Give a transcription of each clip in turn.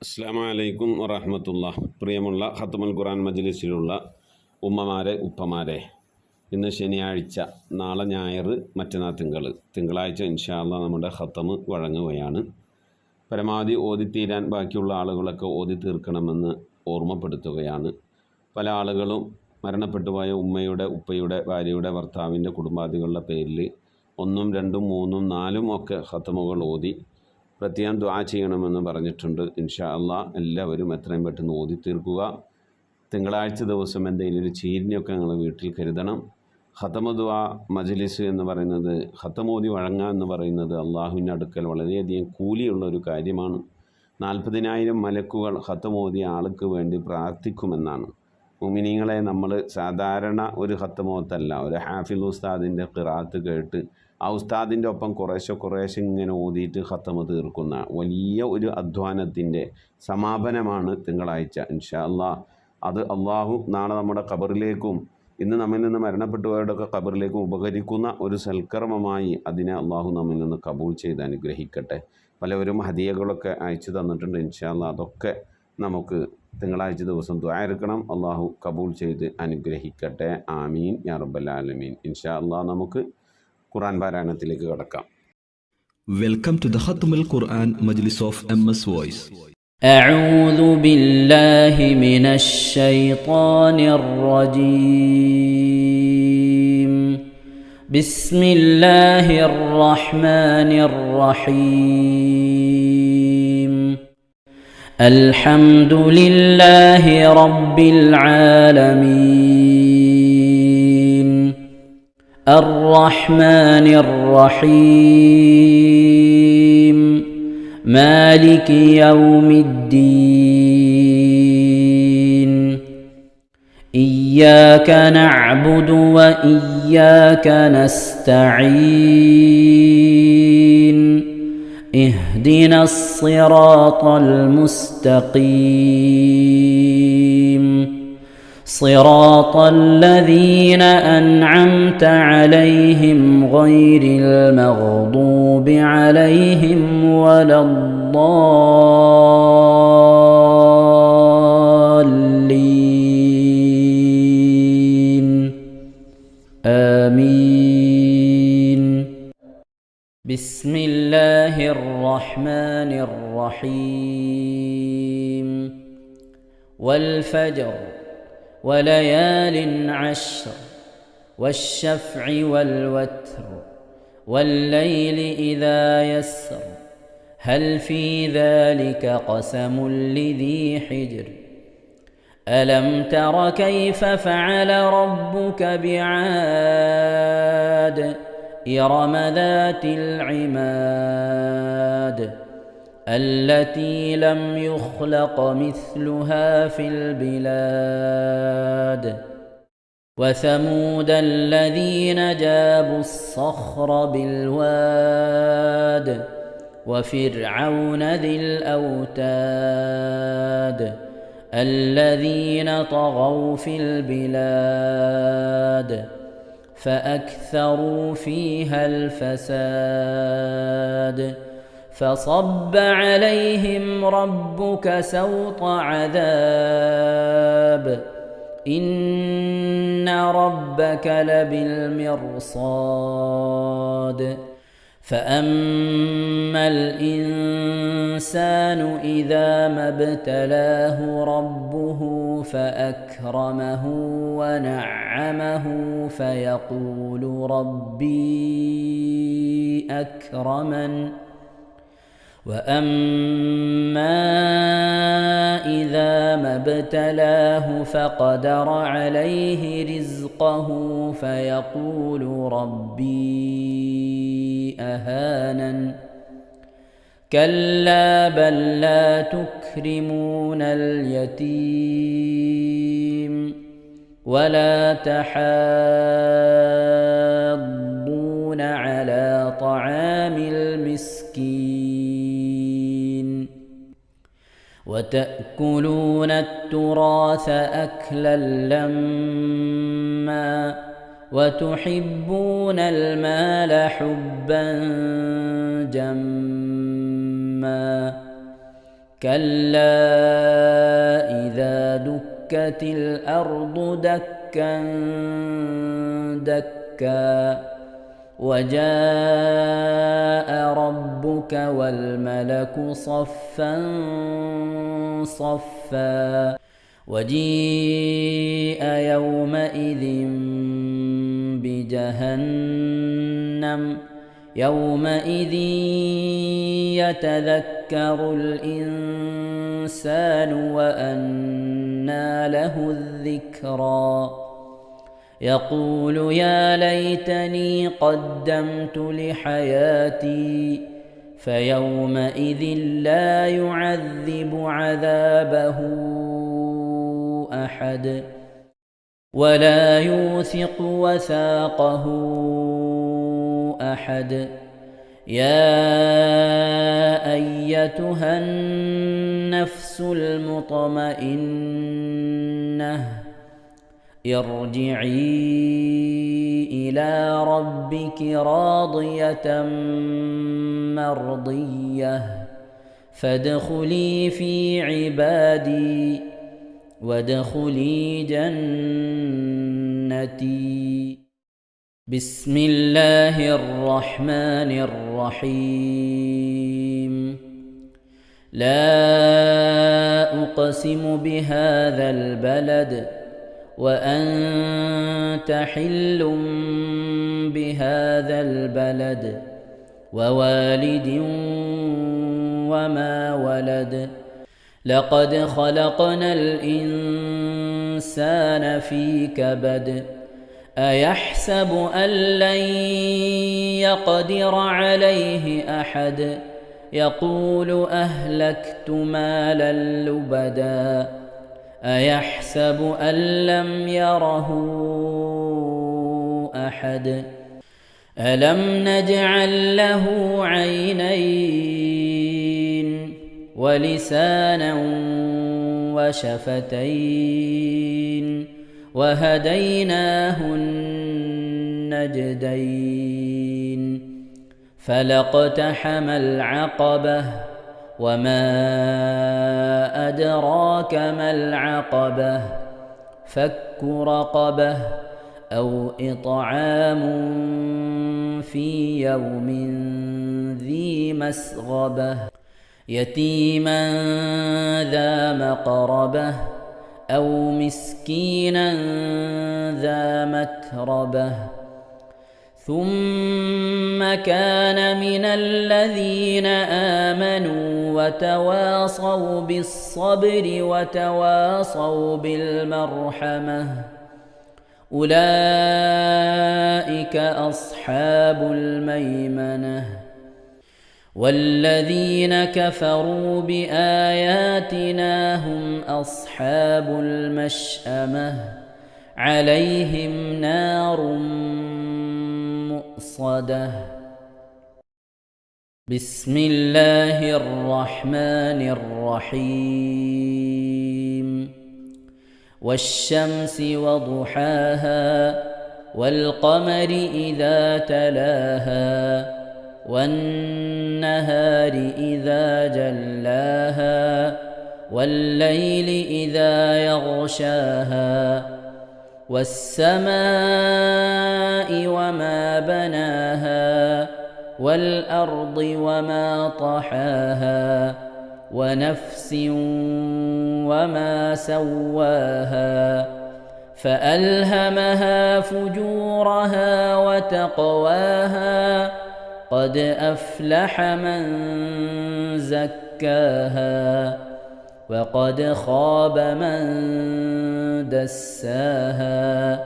അസ്സലാമു അലൈക്കും വറഹ്മത്തുള്ളാഹി. പ്രിയമുള്ള ഖത്മുൽ ഖുർആൻ മജ്ലിസിലുള്ള ഉമ്മമാരെ, ഉപ്പമാരെ, ഇന്ന് ശനിയാഴ്ച, നാളെ ഞായർ, മറ്റന്നാൾ തിങ്കളാഴ്ച ഇൻഷാ അല്ലാഹ് നമ്മുടെ ഖത്തമ് വഴങ്ങുകയാണ്. പരമാവധി ഓതിത്തീരാൻ ബാക്കിയുള്ള ആളുകളൊക്കെ ഓതി തീർക്കണമെന്ന് ഓർമ്മപ്പെടുത്തുകയാണ്. പല ആളുകളും മരണപ്പെട്ടുപോയ ഉമ്മയുടെ, ഉപ്പയുടെ, ഭാര്യയുടെ, ഭർത്താവിൻ്റെ, കുടുംബാദികളുടെ പേരിൽ 1, 2, 3, 4 ഒക്കെ ഖത്തമുകൾ ഓതി പ്രത്യേകം ദുആ ചെയ്യണമെന്ന് പറഞ്ഞിട്ടുണ്ട്. ഇൻഷാ അല്ലാഹ് എല്ലാവരും എത്രയും പെട്ടെന്ന് ഓതി തീർക്കുക. തിങ്കളാഴ്ച ദിവസം എന്തെങ്കിലും ഒരു ചീരിനെയൊക്കെ നിങ്ങൾ വീട്ടിൽ കരുതണം. ഖത്തമ് ദുആ മജ്ലിസ് എന്ന് പറയുന്നത്, ഖത്തമോതി വഴങ്ങുക എന്ന് പറയുന്നത് അള്ളാഹുവിൻ്റെ അടുക്കൽ വളരെയധികം കൂലിയുള്ള ഒരു കാര്യമാണ്. 40,000 മലക്കുകൾ ഖത്തമോതിയ ആൾക്ക് വേണ്ടി പ്രാർത്ഥിക്കുമെന്നാണ്. മുഅ്മിനീങ്ങളെ, നമ്മൾ സാധാരണ ഒരു ഖത്തമോത്തല്ല, ഒരു ഹാഫിൽ ഉസ്താദിൻ്റെ ഖിറാഅത്ത് കേട്ട് ആ ഉസ്താദിൻ്റെ ഒപ്പം കുറേശ്ശെ ഇങ്ങനെ ഓതിയിട്ട് ഖത്തമ് തീർക്കുന്ന വലിയ ഒരു അധ്വാനത്തിൻ്റെ സമാപനമാണ് തിങ്കളാഴ്ച. ഇൻഷാ അല്ലാഹ് അത് അള്ളാഹു നാളെ നമ്മുടെ ഖബറിലേക്കും ഇന്ന് നമ്മിൽ നിന്ന് മരണപ്പെട്ടുപോയവരുടെയൊക്കെ ഖബറിലേക്കും ഉപകരിക്കുന്ന ഒരു സൽക്കർമ്മമായി അതിനെ അള്ളാഹു നമ്മിൽ നിന്ന് കബൂൽ ചെയ്ത് അനുഗ്രഹിക്കട്ടെ. പലവരും ഹദിയകളൊക്കെ അയച്ചു തന്നിട്ടുണ്ട്. ഇൻഷാ അല്ലാഹ് അതൊക്കെ നമുക്ക് തിങ്കളാഴ്ച ദിവസം ദുആ എടുക്കണം. അള്ളാഹു കബൂൽ ചെയ്ത് അനുഗ്രഹിക്കട്ടെ. ആമീൻ യാ റബ്ബൽ ആലമീൻ. ഇൻഷാ അല്ലാഹ് നമുക്ക് ഖുർആൻ പാരായണത്തിലേക്ക് കടക്കാം. വെൽക്കം ടു ദ ഖത്മുൽ ഖുർആൻ മജ്ലിസ് ഓഫ് MS വോയിസ്. അഊദു ബില്ലാഹി മിനശ് ശൈത്വാനിർ റജീം. ബിസ്മില്ലാഹിർ റഹ്മാനിർ റഹീം. അൽഹംദുലില്ലാഹി റബ്ബിൽ ആലമീൻ. الرحمن الرحيم. مالك يوم الدين. إياك نعبد وإياك نستعين. اهدنا الصراط المستقيم. صراط الذين أنعمت عليهم غير المغضوب عليهم ولا الضالين. آمين. بسم الله الرحمن الرحيم. والفجر وليال عشر والشفع والوتر والليل إذا يسر هل في ذلك قسم لذي حجر ألم تر كيف فعل ربك بعاد إرم ذات العماد التي لم يخلق مثلها في البلاد. وثمود الذين جابوا الصخر بالواد. وفرعون ذي الأوتاد الذين طغوا في البلاد فأكثروا فيها الفساد. فصب عليهم ربك سوط عذاب. إن ربك لبالمرصاد. فأما الإنسان إذا ما ابتلاه ربه فأكرمه ونعمه فيقول ربي أكرمن. وأما إذا ما ابتلاه فقدر عليه رزقه فيقول ربي أهانن. كلا بل لا تكرمون اليتيم ولا تحاضون على طعام المسكين وتأكلون التراث أكلا لما وتحبون المال حبا جما كلا إذا دكت الأرض دكا دكا وجاء ربك والملك صفا صفا وجيء يومئذ بجهنم يومئذ يتذكر الإنسان وأنى له الذكرى يقول يا ليتني قدمت لحياتي فيومئذ لا يعذب عذابه أحد ولا يوثق وثاقه أحد يا أيتها النفس المطمئنة ارجعي إلى ربك راضية مرضية فادخلي في عبادي وادخلي جنتي بسم الله الرحمن الرحيم لا أقسم بهذا البلد وأنت حل بهذا البلد ووالد وما ولد لقد خلقنا الإنسان في كبد أيحسب أن لن يقدر عليه أحد يقول أهلكت مالا لبدا أيحسب أن لم يره أحد ألم نجعل له عينين ولسانا وشفتين وهديناه النجدين فلاقتحم العقبة وما أدراك ما العقبة فك رقبة أو إطعام في يوم ذي مسغبة يتيما ذا مقربة أو مسكينا ذا متربة ثم كان من الذين آمنوا وتواصوا بالصبر وتواصوا بالمرحمة أولئك أصحاب الميمنة والذين كفروا بآياتنا هم أصحاب المشأمة عليهم نار مؤصدة بسم الله الرحمن الرحيم والشمس وضحاها والقمر إذا تلاها والنهار إذا جلاها والليل إذا يغشاها والسماء وما بناها والأرض وما طحاها ونفس وما سواها فألهمها فجورها وتقواها قد أفلح من زكاها وقد خاب من دساها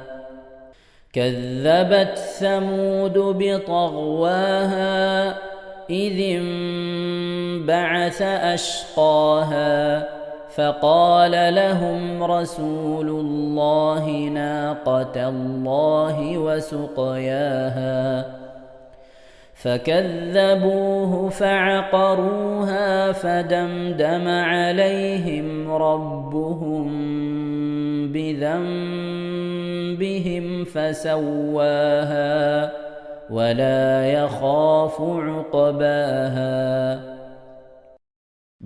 كذبت ثمود بطغواها إذ انبعث أشقاها فقال لهم رسول الله ناقة الله وسقياها فكذبوه فعقروها فدمدم عليهم ربهم بذنبهم فسواها ولا يخاف عقباها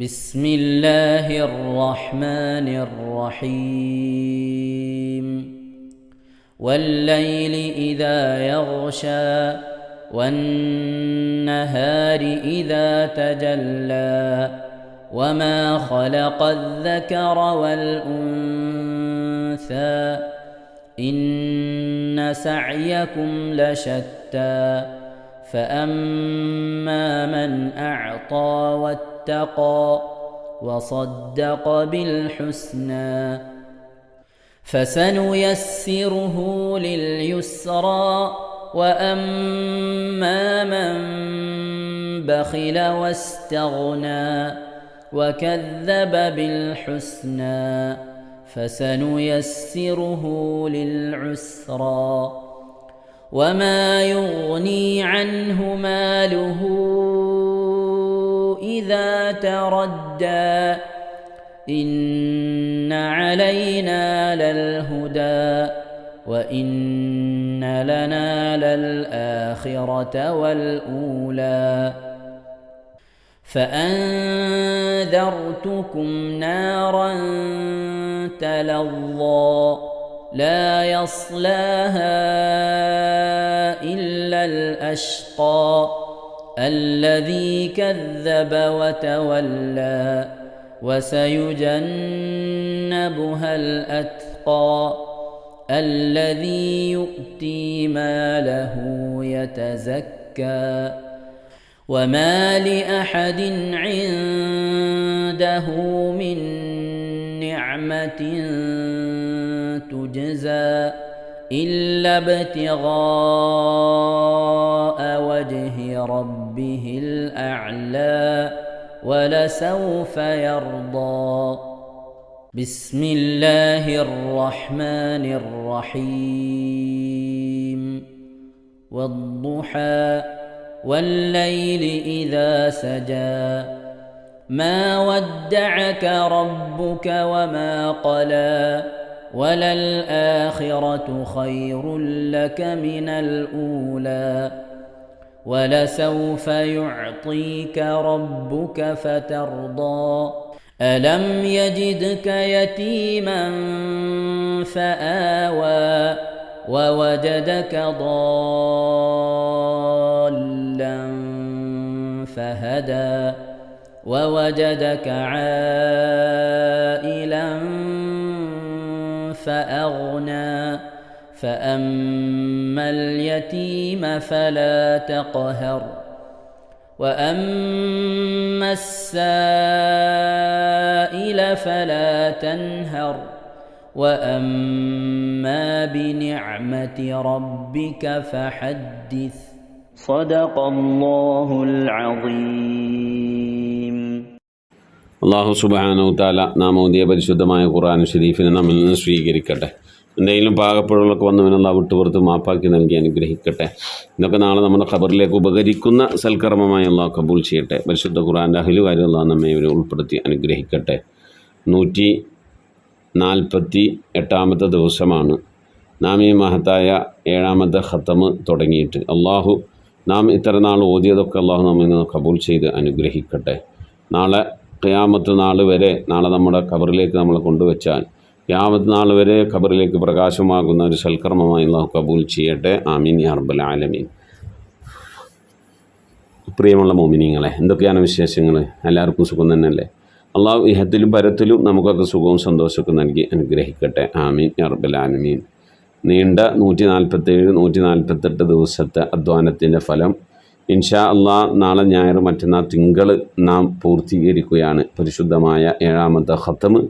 بسم الله الرحمن الرحيم والليل إذا يغشى والنهار إذا تجلى وما خلق الذكر والأنثى إن سعيكم لشتى فأما من أعطى واتقى وصدق بالحسنى فسنيسره لليسرى وأما من بخل واستغنى وكذب بالحسنى فسنيسره للعسرى وما يغني عنه ماله إذا تردى إن علينا للهدى وإن لنا للآخرة والأولى فأنذرتكم نارا تلظى لا يصلاها إلا الأشقى الذي كذب وتولى وسيجنبها الأتقى الذي يؤتي ماله يتزكى وما لأحد عنده من نعمة تجزى إلا ابتغاء وجه ربه الأعلى ولسوف يرضى بسم الله الرحمن الرحيم والضحى والليل إذا سجى ما ودعك ربك وما قلى وللآخرة خير لك من الأولى ولسوف يعطيك ربك فترضى ألم يجدك يتيما فآوى ووجدك ضالا فهدى ووجدك عائلا فأغنى فأما اليتيم فلا تقهر وأما السائل فلا تنهر وأما بنعمة ربك فحدث صدق الله العظيم. അള്ളാഹു സുബ്ഹാനഹു തആല നാം ഓതിയ പരിശുദ്ധമായ ഖുർആൻ ഷരീഫിനെ നമ്മിൽ നിന്ന് സ്വീകരിക്കട്ടെ. എന്തെങ്കിലും പാകപ്പിഴകളൊക്കെ വന്നവനെ അള്ളാഹു വിട്ടുപുറത്ത് മാപ്പാക്കി നൽകി അനുഗ്രഹിക്കട്ടെ. ഇതൊക്കെ നാളെ നമ്മുടെ ഖബറിലേക്ക് ഉപകരിക്കുന്ന സൽക്കർമ്മമായി അള്ളാഹു കബൂൽ ചെയ്യട്ടെ. പരിശുദ്ധ ഖുർആൻ്റെ അഹ്ലുകാരിൽ അള്ളാഹു നമ്മെ ഇവരെ ഉൾപ്പെടുത്തി അനുഗ്രഹിക്കട്ടെ. 148 ദിവസമാണ് നാം ഈ മഹത്തായ 7ാമത്തെ ഖത്തമ് തുടങ്ങിയിട്ട്. അള്ളാഹു നാം ഇത്ര നാൾ ഓതിയതൊക്കെ അള്ളാഹു നമ്മിൽ നിന്ന് കബൂൽ ചെയ്ത് അനുഗ്രഹിക്കട്ടെ. നാളെ ഖിയാമത്ത് നാൾ വരെ, നാളെ നമ്മുടെ ഖബറിലേക്ക് നമ്മളെ കൊണ്ടുവച്ചാൽ ഖിയാമത്ത് നാൾ വരെ ഖബറിലേക്ക് പ്രകാശമാകുന്ന ഒരു സൽക്കർമ്മമായി അള്ളാഹു കബൂൽ ചെയ്യട്ടെ. ആമീൻ യാ റബ്ബൽ ആലമീൻ. പ്രിയമുള്ള മോമിനീങ്ങളെ, എന്തൊക്കെയാണ് വിശേഷങ്ങൾ? എല്ലാവർക്കും സുഖം തന്നെയല്ലേ? അള്ളാഹു ഇഹത്തിലും പരത്തിലും നമുക്കൊക്കെ സുഖവും സന്തോഷമൊക്കെ നൽകി അനുഗ്രഹിക്കട്ടെ. ആമീൻ യാ റബ്ബൽ ആലമീൻ. നീണ്ട 148 ദിവസത്തെ അധ്വാനത്തിൻ്റെ ഫലം ഇൻഷാ അള്ളാഹ് നാളെ ഞായർ മറ്റന്നാൾ തിങ്കൾ നാം പൂർത്തീകരിക്കുകയാണ്. പരിശുദ്ധമായ 7ാമത്തെ ഖത്തമ്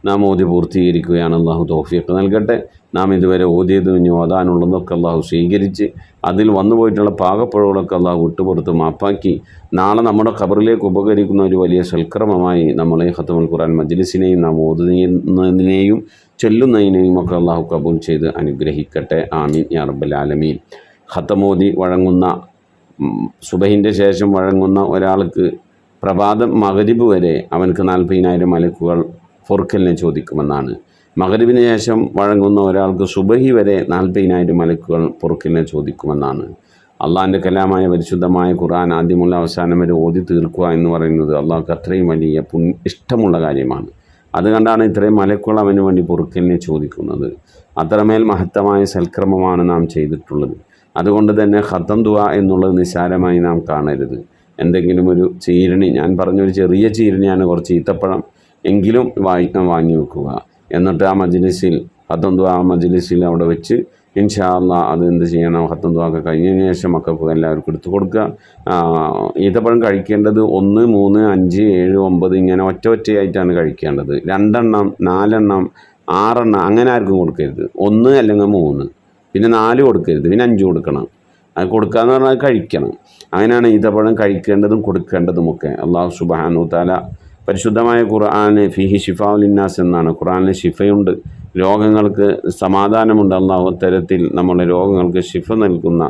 നാം ഓതി പൂർത്തീകരിക്കുകയാണ്. അള്ളാഹു തൗഫീഖ് നൽകട്ടെ. നാം ഇതുവരെ ഓതിയതും ഇനി ഓതാനുള്ളതൊക്കെ അള്ളാഹു സ്വീകരിച്ച് അതിൽ വന്നുപോയിട്ടുള്ള പാകപ്പുഴകളൊക്കെ അള്ളാഹു വിട്ടുപുറത്ത് മാപ്പാക്കി നാളെ നമ്മുടെ ഖബറിലേക്ക് ഉപകരിക്കുന്ന ഒരു വലിയ സൽക്രമമായി നമ്മളെ ഖത്തമുൽ ഖുർആൻ മജ്ലിസിനെയും നാം ഓതുന്നതിനെയും ചൊല്ലുന്നതിനെയും ഒക്കെ അള്ളാഹു കബൂൽ ചെയ്ത് അനുഗ്രഹിക്കട്ടെ. ആമീൻ യാ റബ്ബൽ ആലമീൻ. ഖത്തമോദി വഴങ്ങുന്ന സുബഹിൻ്റെ ശേഷം വഴങ്ങുന്ന ഒരാൾക്ക് പ്രഭാതം മഗ്രിബ് വരെ അവനക്ക് 40,000 മലക്കുകൾ പൊറുക്കലിനെ ചോദിക്കുമെന്നാണ്. മഗ്രിബിന് ശേഷം വഴങ്ങുന്ന ഒരാൾക്ക് സുബഹി വരെ 40,000 മലക്കുകൾ പൊറുക്കലിനെ ചോദിക്കുമെന്നാണ്. അള്ളാഹിൻ്റെ കലാമായ പരിശുദ്ധമായ ഖുർആൻ ആദ്യമുള്ള അവസാനം വരെ ഓതി തീർക്കുക എന്ന് പറയുന്നത് അള്ളാഹ്ക്ക് അത്രയും വലിയ ഇഷ്ടമുള്ള കാര്യമാണ്. അതുകൊണ്ടാണ് ഇത്രയും മലക്കുകൾ അവന് വേണ്ടി പൊറുക്കലിനെ ചോദിക്കുന്നത്. അത്രമേൽ മഹത്തമായ സൽക്രമമാണ് നാം ചെയ്തിട്ടുള്ളത്. അതുകൊണ്ട് തന്നെ ഖത്തം ദുആ എന്നുള്ളത് നിസ്സാരമായി നാം കാണരുത്. എന്തെങ്കിലും ഒരു ചീരണി, ഞാൻ പറഞ്ഞൊരു ചെറിയ ചീരണിയാണ്, കുറച്ച് ഈത്തപ്പഴം എങ്കിലും വാങ്ങി വെക്കുക. എന്നിട്ട് ആ മജ്ലിസിൽ ഖത്തം ദുആ മജ്ലിസിൽ അവിടെ വെച്ച് ഇൻഷാ അല്ലാഹ് അത് എന്ത് ചെയ്യണം, ഖത്തം ദുആ ഒക്കെ കഴിഞ്ഞതിന് ശേഷം മക്കൾക്ക് എല്ലാവർക്കും എടുത്തു കൊടുക്കുക. ഈത്തപ്പഴം കഴിക്കേണ്ടത് 1, 3, 5, 7, 9 ഇങ്ങനെ ഒറ്റയായിട്ടാണ് കഴിക്കേണ്ടത്. 2 എണ്ണം 4 എണ്ണം 6 എണ്ണം അങ്ങനെ ആർക്കും കൊടുക്കരുത്. 1 അല്ലെങ്കിൽ 3, പിന്നെ 4 കൊടുക്കരുത്, പിന്നെ 5 കൊടുക്കണം. അത് കൊടുക്കുക എന്ന് പറഞ്ഞാൽ കഴിക്കണം. അങ്ങനെയാണ് ഈത്തപ്പഴം കഴിക്കേണ്ടതും കൊടുക്കേണ്ടതുമൊക്കെ. അള്ളാഹു സുബ്ഹാനഹു തആല പരിശുദ്ധമായ ഖുർആന് ഫീഹി ശിഫാഉ ലിന്നാസ് എന്നാണ്. ഖുർആനിൽ ശിഫയുണ്ട്, രോഗങ്ങൾക്ക് സമാധാനമുണ്ട്. അള്ളാഹു തരത്തിൽ നമ്മുടെ രോഗങ്ങൾക്ക് ശിഫ നൽകുന്ന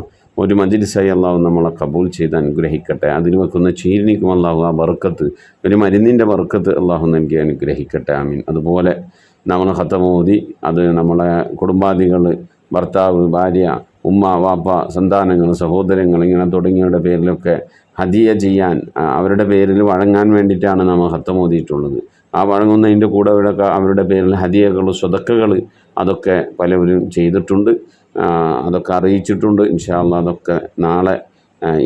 ഒരു മജ്ലിസായി അള്ളാഹു നമ്മളെ കബൂൽ ചെയ്ത് അനുഗ്രഹിക്കട്ടെ. അതിന് വെക്കുന്ന ചീരണിക്കും അള്ളാഹു ആ ബർക്കത്ത്, ഒരു മരുന്നിൻ്റെ ബർക്കത്ത് അള്ളാഹു നൽകി അനുഗ്രഹിക്കട്ടെ. ആമീൻ. അതുപോലെ നമ്മൾ ഖത്തം ഓതി അത് നമ്മളെ കുടുംബാദികൾ, ഭർത്താവ്, ഭാര്യ, ഉമ്മ, വാപ്പ, സന്താനങ്ങൾ, സഹോദരങ്ങൾ ഇങ്ങനെ തുടങ്ങിയവരുടെ പേരിലൊക്കെ ഹദിയ ചെയ്യാൻ, അവരുടെ പേരിൽ വഴങ്ങാൻ വേണ്ടിയിട്ടാണ് നമ്മൾ ഖത്തം ഓതിയിട്ടുള്ളത്. ആ വഴങ്ങുന്നതിൻ്റെ കൂടെ അവരുടെ പേരിൽ ഹദിയകൾ, സ്വതക്കകൾ അതൊക്കെ പലവരും ചെയ്തിട്ടുണ്ട്, അതൊക്കെ അറിയിച്ചിട്ടുണ്ട്. ഇൻഷാ അല്ലാഹ് അതൊക്കെ നാളെ